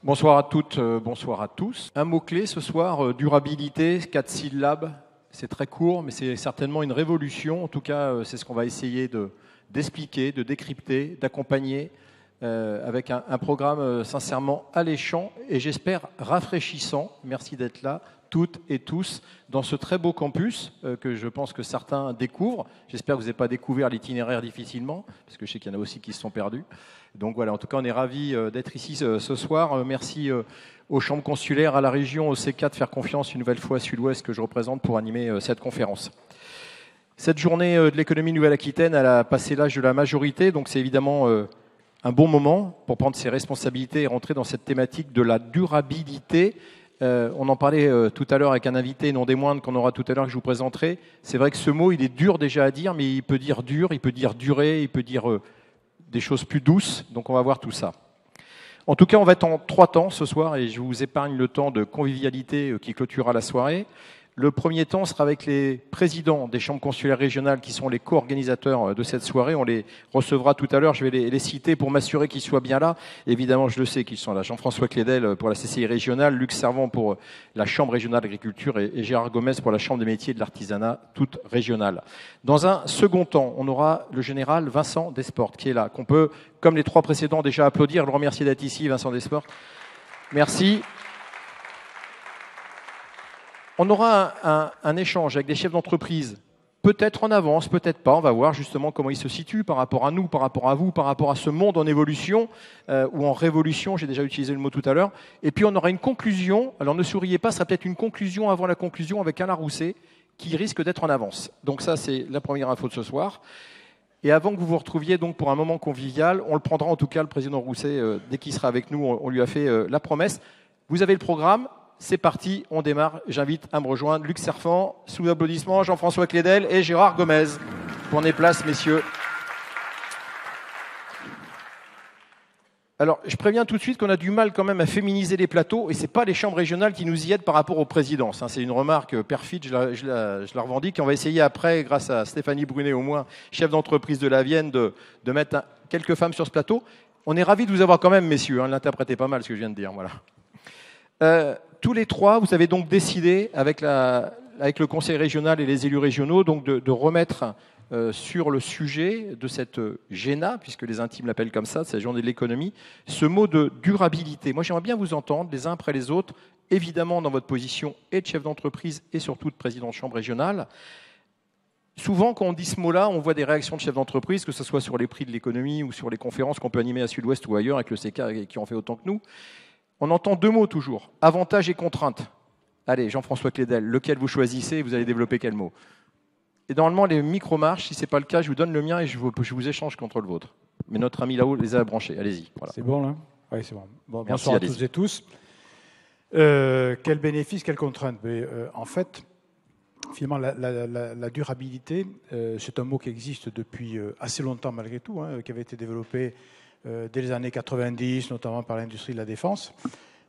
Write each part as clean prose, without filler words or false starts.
Bonsoir à toutes, bonsoir à tous. Un mot-clé ce soir, durabilité, 4 syllabes. C'est très court, mais c'est certainement une révolution. En tout cas, c'est ce qu'on va essayer d'expliquer, de décrypter, d'accompagner avec un programme sincèrement alléchant et j'espère rafraîchissant. Merci d'être là, toutes et tous, dans ce très beau campus que je pense que certains découvrent. J'espère que vous n'avez pas découvert l'itinéraire difficilement, parce que je sais qu'il y en a aussi qui se sont perdus. Donc voilà, en tout cas, on est ravis d'être ici ce soir. Merci aux chambres consulaires, à la région, au C4, de faire confiance une nouvelle fois à Sud-Ouest que je représente pour animer cette conférence. Cette journée de l'économie Nouvelle-Aquitaine, elle a passé l'âge de la majorité, donc c'est évidemment un bon moment pour prendre ses responsabilités et rentrer dans cette thématique de la durabilité. On en parlait tout à l'heure avec un invité, non des moindres, qu'on aura tout à l'heure, que je vous présenterai. C'est vrai que ce mot, il est dur déjà à dire, mais il peut dire dur, il peut dire durer, il peut dire des choses plus douces. Donc on va voir tout ça. En tout cas, on va être en 3 temps ce soir et je vous épargne le temps de convivialité qui clôturera la soirée. Le premier temps sera avec les présidents des chambres consulaires régionales qui sont les co-organisateurs de cette soirée. On les recevra tout à l'heure. Je vais les citer pour m'assurer qu'ils soient bien là. Évidemment, je le sais qu'ils sont là. Jean-François Clédel pour la CCI régionale, Luc Servant pour la Chambre régionale d'agriculture et Gérard Gomez pour la Chambre des métiers et de l'artisanat, toute régionale. Dans un second temps, on aura le général Vincent Desportes qui est là, qu'on peut, comme les 3 précédents, déjà applaudir. Je le remercie d'être ici, Vincent Desportes. Merci. On aura un échange avec des chefs d'entreprise, peut-être en avance, peut-être pas. On va voir justement comment ils se situent par rapport à nous, par rapport à vous, par rapport à ce monde en évolution ou en révolution. J'ai déjà utilisé le mot tout à l'heure. Et puis on aura une conclusion. Alors ne souriez pas, ce sera peut-être une conclusion avant la conclusion avec Alain Rousset qui risque d'être en avance. Donc ça, c'est la première info de ce soir. Et avant que vous vous retrouviez donc pour un moment convivial, on le prendra en tout cas, le président Rousset, dès qu'il sera avec nous, on lui a fait la promesse. Vous avez le programme. C'est parti, on démarre. J'invite à me rejoindre Luc Servant, sous applaudissements, Jean-François Clédel et Gérard Gomez. Prenez place, messieurs. Alors, je préviens tout de suite qu'on a du mal quand même à féminiser les plateaux, et ce n'est pas les chambres régionales qui nous y aident par rapport aux présidences. C'est une remarque perfide, je la revendique. On va essayer après, grâce à Stéphanie Brunet au moins, chef d'entreprise de la Vienne, de mettre quelques femmes sur ce plateau. On est ravis de vous avoir quand même, messieurs. L'interprétez pas mal ce que je viens de dire. Voilà. Tous les 3, vous avez donc décidé, avec le Conseil régional et les élus régionaux, donc de remettre sur le sujet de cette GENA, puisque les intimes l'appellent comme ça, cette journée de l'économie, ce mot de durabilité. Moi, j'aimerais bien vous entendre, les uns après les autres, évidemment dans votre position et de chef d'entreprise et surtout de président de chambre régionale. Souvent, quand on dit ce mot-là, on voit des réactions de chefs d'entreprise, que ce soit sur les prix de l'économie ou sur les conférences qu'on peut animer à Sud-Ouest ou ailleurs, avec le CK qui en fait autant que nous. On entend 2 mots toujours, avantages et contraintes. Allez, Jean-François Clédel, lequel vous choisissez, vous allez développer quel mot? Et normalement, les micros marchent. Si ce n'est pas le cas, je vous donne le mien et je vous échange contre le vôtre. Mais notre ami là-haut les a branchés. Allez-y. Voilà. C'est bon, là? Oui, c'est bon. Merci, bonsoir à tous et tous. Quels bénéfices, quelles contraintes? En fait, finalement, la durabilité, c'est un mot qui existe depuis assez longtemps malgré tout, qui avait été développé dès les années 90, notamment par l'industrie de la défense.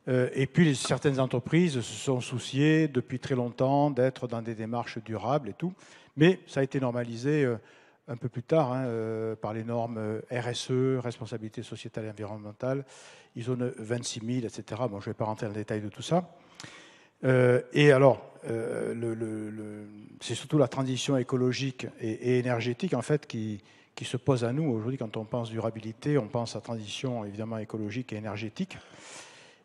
Et puis, certaines entreprises se sont souciées depuis très longtemps d'être dans des démarches durables et tout. Mais ça a été normalisé un peu plus tard par les normes RSE, responsabilité sociétale et environnementale, ISO 26000, etc. Bon, je ne vais pas rentrer dans le détail de tout ça. Et alors, c'est surtout la transition écologique et énergétique, en fait, qui se pose à nous. Aujourd'hui, quand on pense durabilité, on pense à transition, évidemment, écologique et énergétique.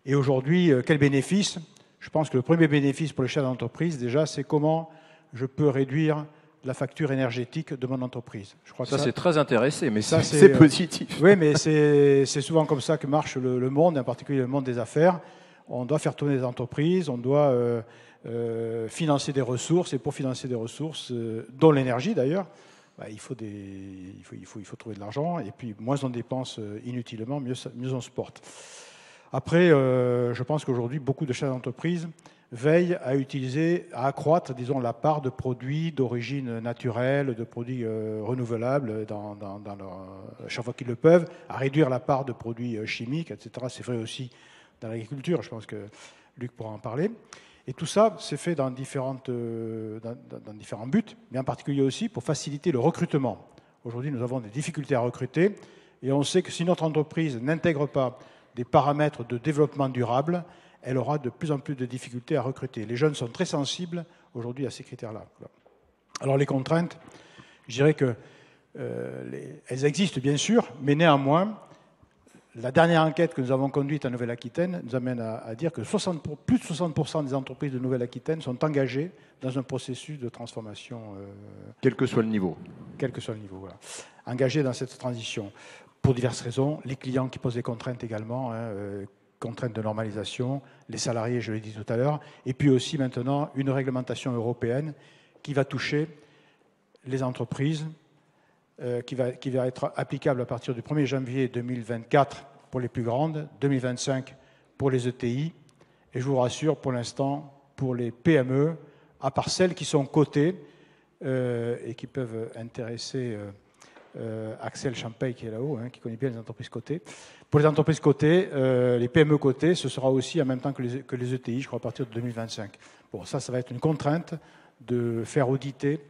Et aujourd'hui, quel bénéfice? Je pense que le premier bénéfice pour les chefs d'entreprise, déjà, c'est comment je peux réduire la facture énergétique de mon entreprise. Je crois que ça c'est très intéressé, mais ça, c'est positif. Oui, mais c'est souvent comme ça que marche le monde, en particulier le monde des affaires. On doit faire tourner les entreprises, on doit financer des ressources, et pour financer des ressources, dont l'énergie d'ailleurs, il faut trouver de l'argent, et puis moins on dépense inutilement, mieux on se porte. Après, je pense qu'aujourd'hui, beaucoup de chefs d'entreprise veillent à accroître, disons, la part de produits d'origine naturelle, de produits renouvelables chaque fois qu'ils le peuvent, à réduire la part de produits chimiques, etc. C'est vrai aussi dans l'agriculture, je pense que Luc pourra en parler. Et tout ça, c'est fait dans différents buts, mais en particulier aussi pour faciliter le recrutement. Aujourd'hui, nous avons des difficultés à recruter, et on sait que si notre entreprise n'intègre pas des paramètres de développement durable, elle aura de plus en plus de difficultés à recruter. Les jeunes sont très sensibles aujourd'hui à ces critères-là. Alors les contraintes, je dirais que elles existent bien sûr, mais néanmoins, la dernière enquête que nous avons conduite en Nouvelle-Aquitaine nous amène à dire que plus de 60% des entreprises de Nouvelle-Aquitaine sont engagées dans un processus de transformation. Quel que soit le niveau. Quel que soit le niveau, voilà. Engagées dans cette transition. Pour diverses raisons, les clients qui posent des contraintes également, contraintes de normalisation, les salariés, je l'ai dit tout à l'heure, et puis aussi maintenant une réglementation européenne qui va toucher les entreprises, qui va être applicable à partir du 1er janvier 2024 pour les plus grandes, 2025 pour les ETI, et je vous rassure, pour l'instant, pour les PME, à part celles qui sont cotées et qui peuvent intéresser Axel Champagne qui est là-haut, qui connaît bien les entreprises cotées. Pour les entreprises cotées, les PME cotées, ce sera aussi en même temps que les ETI, je crois, à partir de 2025. Bon, ça va être une contrainte de faire auditer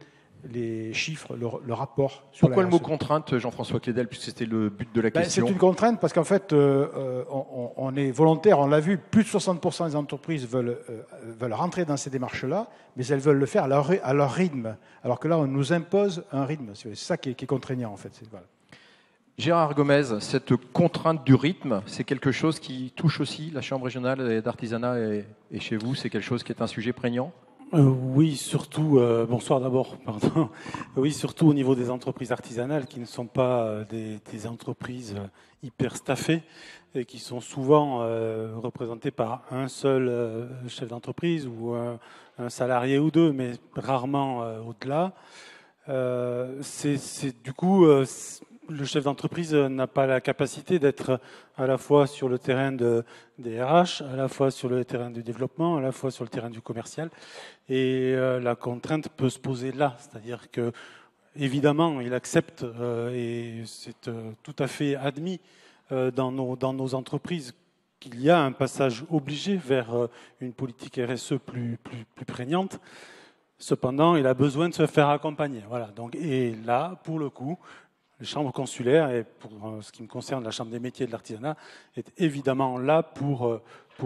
les chiffres, le rapport sur Pourquoi le mot contrainte, Jean-François Clédel, puisque c'était le but de la question? C'est une contrainte parce qu'en fait, on est volontaire, on l'a vu, plus de 60% des entreprises veulent rentrer dans ces démarches-là, mais elles veulent le faire à leur rythme. Alors que là, on nous impose un rythme. C'est ça qui est contraignant, en fait. Voilà. Gérard Gomez, cette contrainte du rythme, c'est quelque chose qui touche aussi la Chambre régionale d'artisanat et chez vous, c'est quelque chose qui est un sujet prégnant? Oui, surtout, bonsoir d'abord, pardon. Oui, surtout au niveau des entreprises artisanales qui ne sont pas des entreprises hyper staffées et qui sont souvent représentées par un seul chef d'entreprise ou un salarié ou deux, mais rarement au-delà. Du coup, le chef d'entreprise n'a pas la capacité d'être à la fois sur le terrain des RH, à la fois sur le terrain du développement, à la fois sur le terrain du commercial. Et la contrainte peut se poser là, c'est-à-dire que évidemment, il accepte et c'est tout à fait admis dans nos entreprises qu'il y a un passage obligé vers une politique RSE plus prégnante. Cependant, il a besoin de se faire accompagner. Voilà. Donc, et là, pour le coup, les chambres consulaires, et pour ce qui me concerne, la Chambre des métiers et de l'artisanat, est évidemment là pour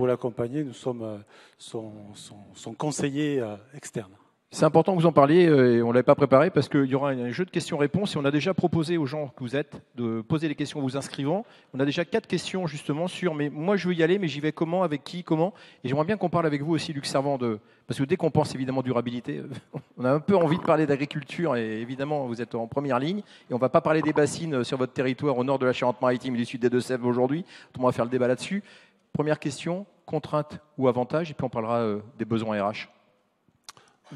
l'accompagner. Nous sommes son conseiller externe. C'est important que vous en parliez, et on ne l'avait pas préparé, parce qu'il y aura un jeu de questions-réponses, et on a déjà proposé aux gens que vous êtes de poser les questions en vous inscrivant. On a déjà 4 questions justement sur « mais moi je veux y aller, mais j'y vais comment, avec qui, comment ?» Et j'aimerais bien qu'on parle avec vous aussi, Luc Servant, parce que dès qu'on pense évidemment durabilité, on a un peu envie de parler d'agriculture, et évidemment vous êtes en première ligne, et on ne va pas parler des bassines sur votre territoire au nord de la Charente-Maritime et du sud des Deux-Sèvres aujourd'hui, on va faire le débat là-dessus. Première question, contrainte ou avantage, et puis on parlera des besoins RH.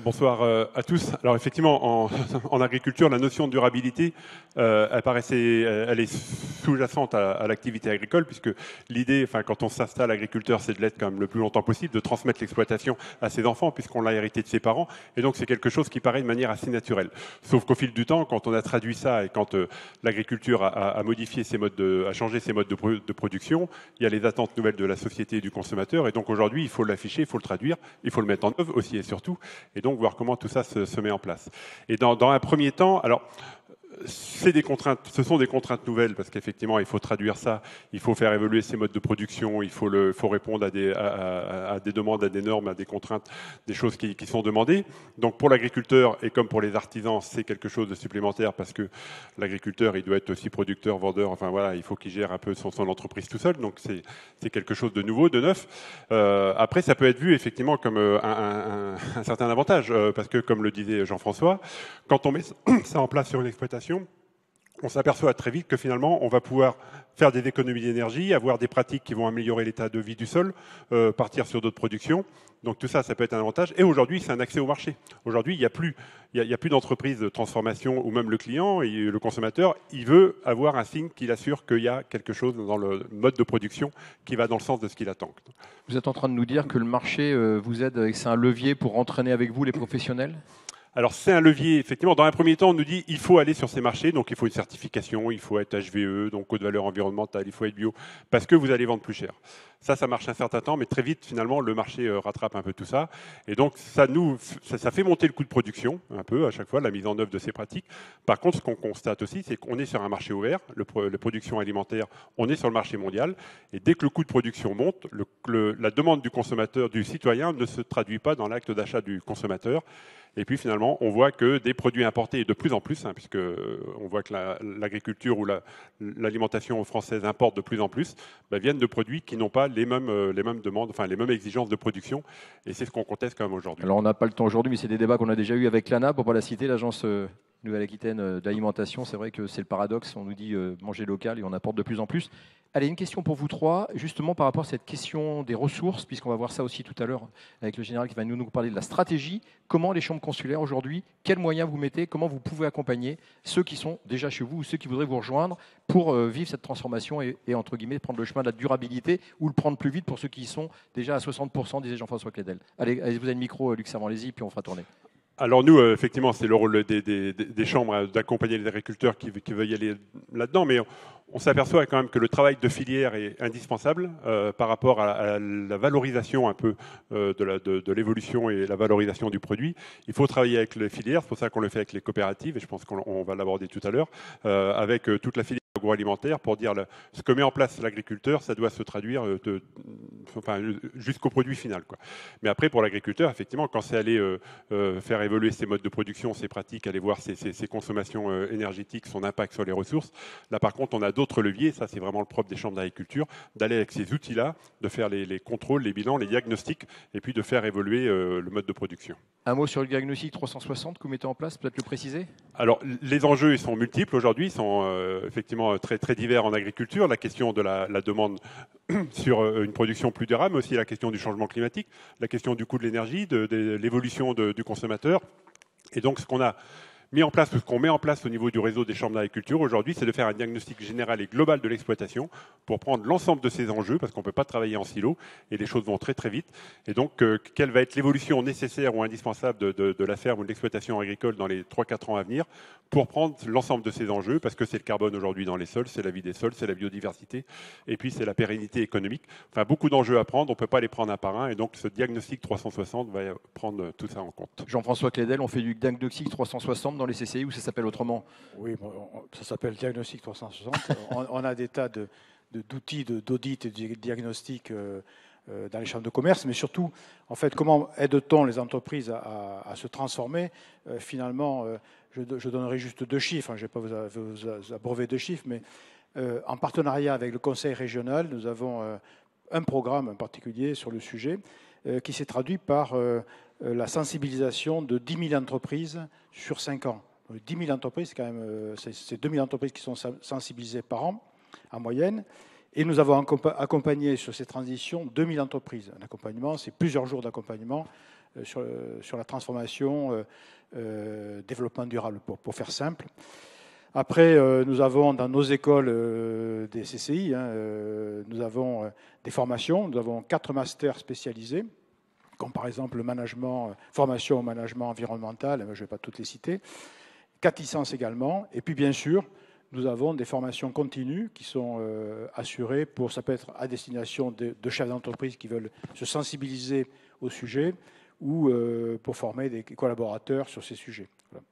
Bonsoir à tous. Alors effectivement, en agriculture, la notion de durabilité, elle est sous-jacente à l'activité agricole, puisque l'idée, quand on s'installe agriculteur, c'est de l'être quand même le plus longtemps possible, de transmettre l'exploitation à ses enfants, puisqu'on l'a hérité de ses parents, et donc c'est quelque chose qui paraît de manière assez naturelle. Sauf qu'au fil du temps, quand on a traduit ça et quand l'agriculture a modifié ses modes a changé ses modes de production, il y a les attentes nouvelles de la société et du consommateur, et donc aujourd'hui, il faut l'afficher, il faut le traduire, il faut le mettre en œuvre aussi et surtout. Et donc voir comment tout ça se met en place. Et dans un premier temps, alors ce sont des contraintes nouvelles parce qu'effectivement il faut traduire ça, il faut faire évoluer ces modes de production, il faut répondre à des demandes, à des normes, à des contraintes, des choses qui sont demandées. Donc pour l'agriculteur et comme pour les artisans, c'est quelque chose de supplémentaire parce que l'agriculteur il doit être aussi producteur, vendeur, enfin voilà, il faut qu'il gère un peu son entreprise tout seul. Donc c'est quelque chose de nouveau, de neuf. Après ça peut être vu effectivement comme un certain avantage parce que comme le disait Jean-François, quand on met ça en place sur une exploitation, on s'aperçoit très vite que finalement, on va pouvoir faire des économies d'énergie, avoir des pratiques qui vont améliorer l'état de vie du sol, partir sur d'autres productions. Donc tout ça, ça peut être un avantage. Et aujourd'hui, c'est un accès au marché. Aujourd'hui, il n'y a plus d'entreprise de transformation, ou même le client et le consommateur, il veut avoir un signe qui l'assure qu'il y a quelque chose dans le mode de production qui va dans le sens de ce qu'il attend. Vous êtes en train de nous dire que le marché vous aide et que c'est un levier pour entraîner avec vous les professionnels ? Alors c'est un levier, effectivement. Dans un premier temps, on nous dit il faut aller sur ces marchés, donc il faut une certification, il faut être HVE, donc code de valeur environnementale, il faut être bio, parce que vous allez vendre plus cher. Ça marche un certain temps, mais très vite, finalement, le marché rattrape un peu tout ça. Et donc, ça fait monter le coût de production, un peu, à chaque fois, la mise en œuvre de ces pratiques. Par contre, ce qu'on constate aussi, c'est qu'on est sur un marché ouvert, la production alimentaire, on est sur le marché mondial. Et dès que le coût de production monte, la demande du consommateur, du citoyen, ne se traduit pas dans l'acte d'achat du consommateur. Et puis finalement, on voit que des produits importés, et de plus en plus, puisque on voit que l'agriculture ou l'alimentation française importe de plus en plus, viennent de produits qui n'ont pas les mêmes demandes, enfin les mêmes exigences de production. Et c'est ce qu'on conteste quand même aujourd'hui. Alors on n'a pas le temps aujourd'hui, mais c'est des débats qu'on a déjà eu avec l'ANA, pour ne pas la citer, l'agence Nouvelle-Aquitaine d'alimentation. C'est vrai que c'est le paradoxe, on nous dit manger local et on apporte de plus en plus. Allez, une question pour vous trois, justement par rapport à cette question des ressources, puisqu'on va voir ça aussi tout à l'heure avec le général qui va nous parler de la stratégie. Comment les chambres consulaires aujourd'hui, quels moyens vous mettez, comment vous pouvez accompagner ceux qui sont déjà chez vous ou ceux qui voudraient vous rejoindre pour vivre cette transformation et entre guillemets prendre le chemin de la durabilité ou le prendre plus vite pour ceux qui sont déjà à 60%, disait Jean-François Clédel. Allez, vous avez le micro, Luc Servan, allez-y, puis on fera tourner. Alors nous, effectivement, c'est le rôle des chambres d'accompagner les agriculteurs qui veulent y aller là-dedans, mais on s'aperçoit quand même que le travail de filière est indispensable par rapport à la valorisation un peu de l'évolution et la valorisation du produit. Il faut travailler avec les filières, c'est pour ça qu'on le fait avec les coopératives, et je pense qu'on va l'aborder tout à l'heure, avec toute la filière agroalimentaire pour dire ce que met en place l'agriculteur, ça doit se traduire jusqu'au produit final, quoi. Mais après, pour l'agriculteur, effectivement, quand c'est aller faire évoluer ses modes de production, ses pratiques, aller voir ses consommations énergétiques, son impact sur les ressources, là par contre, on a d'autres leviers, ça c'est vraiment le propre des chambres d'agriculture, d'aller avec ces outils-là, de faire les contrôles, les bilans, les diagnostics, et puis de faire évoluer le mode de production. Un mot sur le diagnostic 360 que vous mettez en place, peut-être le préciser ? Alors, les enjeux, ils sont multiples aujourd'hui, ils sont effectivement très, très divers en agriculture. La question de la demande sur une production plus durable, mais aussi la question du changement climatique, la question du coût de l'énergie, de l'évolution du consommateur. Et donc, ce qu'on met en place au niveau du réseau des chambres d'agriculture aujourd'hui, c'est de faire un diagnostic général et global de l'exploitation pour prendre l'ensemble de ces enjeux, parce qu'on ne peut pas travailler en silo et les choses vont très très vite. Et donc, quelle va être l'évolution nécessaire ou indispensable de la ferme ou de l'exploitation agricole dans les 3-4 ans à venir pour prendre l'ensemble de ces enjeux, parce que c'est le carbone aujourd'hui dans les sols, c'est la vie des sols, c'est la biodiversité, et puis c'est la pérennité économique. Enfin, beaucoup d'enjeux à prendre, on ne peut pas les prendre un par un, et donc ce diagnostic 360 va prendre tout ça en compte. Jean-François Clédel, on fait du diagnostic 360 dans les CCI ou ça s'appelle autrement ? Oui, ça s'appelle diagnostic 360. On a des tas d'outils d'audit et de diagnostic dans les chambres de commerce, mais surtout, en fait, comment aide-t-on les entreprises à se transformer ? Finalement, je donnerai juste 2 chiffres, je ne vais pas vous abreuver de chiffres, mais en partenariat avec le Conseil régional, nous avons un programme en particulier sur le sujet qui s'est traduit par la sensibilisation de 10 000 entreprises sur 5 ans. 10 000 entreprises, c'est quand même, c'est 2 000 entreprises qui sont sensibilisées par an, en moyenne. Et nous avons accompagné sur ces transitions 2 000 entreprises. Un accompagnement, c'est plusieurs jours d'accompagnement sur la transformation, développement durable, pour faire simple. Après, nous avons dans nos écoles des CCI, nous avons des formations. Nous avons 4 masters spécialisés, comme par exemple le management, formation au management environnemental, je ne vais pas toutes les citer. 4 licences également. Et puis, bien sûr, nous avons des formations continues qui sont assurées ça peut être à destination de chefs d'entreprise qui veulent se sensibiliser au sujet ou pour former des collaborateurs sur ces sujets. Voilà.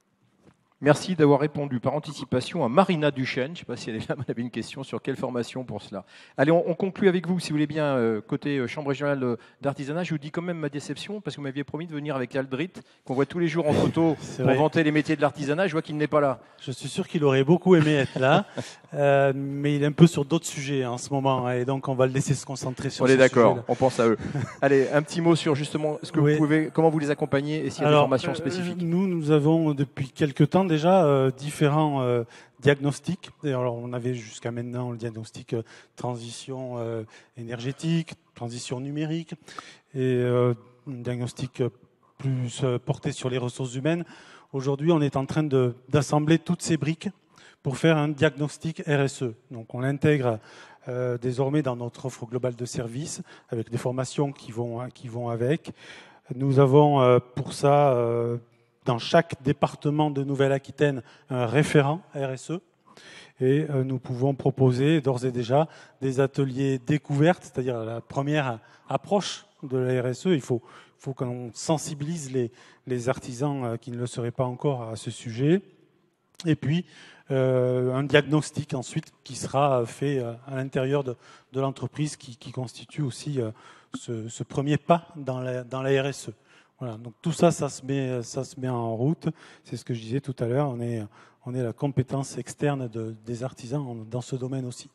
Merci d'avoir répondu par anticipation à Marina Duchesne. Je ne sais pas si elle est là, mais elle avait une question sur quelle formation pour cela. Allez, on conclut avec vous, si vous voulez bien, côté Chambre régionale d'artisanat. Je vous dis quand même ma déception, parce que vous m'aviez promis de venir avec Aldrit, qu'on voit tous les jours en photo pour vanter les métiers de l'artisanat. Je vois qu'il n'est pas là. Je suis sûr qu'il aurait beaucoup aimé être là, mais il est un peu sur d'autres sujets en ce moment, et donc on va le laisser se concentrer sur ce sujet. On est d'accord, on pense à eux. Allez, un petit mot sur justement comment vous les accompagnez et s'il y a des formations spécifiques. Nous avons depuis quelques temps déjà différents diagnostics. Alors, on avait jusqu'à maintenant le diagnostic transition énergétique, transition numérique, et un diagnostic plus porté sur les ressources humaines. Aujourd'hui, on est en train d'assembler toutes ces briques pour faire un diagnostic RSE. Donc, on l'intègre désormais dans notre offre globale de services, avec des formations qui vont avec. Nous avons pour ça dans chaque département de Nouvelle-Aquitaine un référent RSE. Et nous pouvons proposer d'ores et déjà des ateliers découvertes, c'est-à-dire la première approche de la RSE. Il faut qu'on sensibilise les artisans qui ne le seraient pas encore à ce sujet. Et puis, un diagnostic ensuite qui sera fait à l'intérieur de l'entreprise qui constitue aussi ce premier pas dans la RSE. Voilà, donc tout ça, ça se met en route. C'est ce que je disais tout à l'heure. On est la compétence externe des artisans dans ce domaine aussi.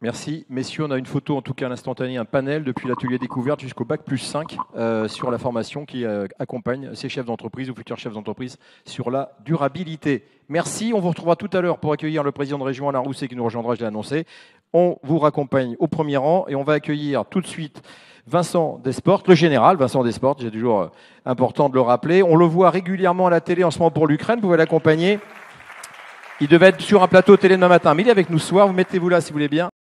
Merci. Messieurs, on a une photo, en tout cas à l'instantané, un panel depuis l'atelier découverte jusqu'au Bac+5 sur la formation qui accompagne ces chefs d'entreprise ou futurs chefs d'entreprise sur la durabilité. Merci. On vous retrouvera tout à l'heure pour accueillir le président de région Alain Rousset qui nous rejoindra, je l'ai annoncé. On vous raccompagne au premier rang et on va accueillir tout de suite Vincent Desportes, le général Vincent Desportes, c'est toujours important de le rappeler. On le voit régulièrement à la télé en ce moment pour l'Ukraine, vous pouvez l'accompagner. Il devait être sur un plateau télé demain matin, mais il est avec nous ce soir, vous mettez-vous là si vous voulez bien.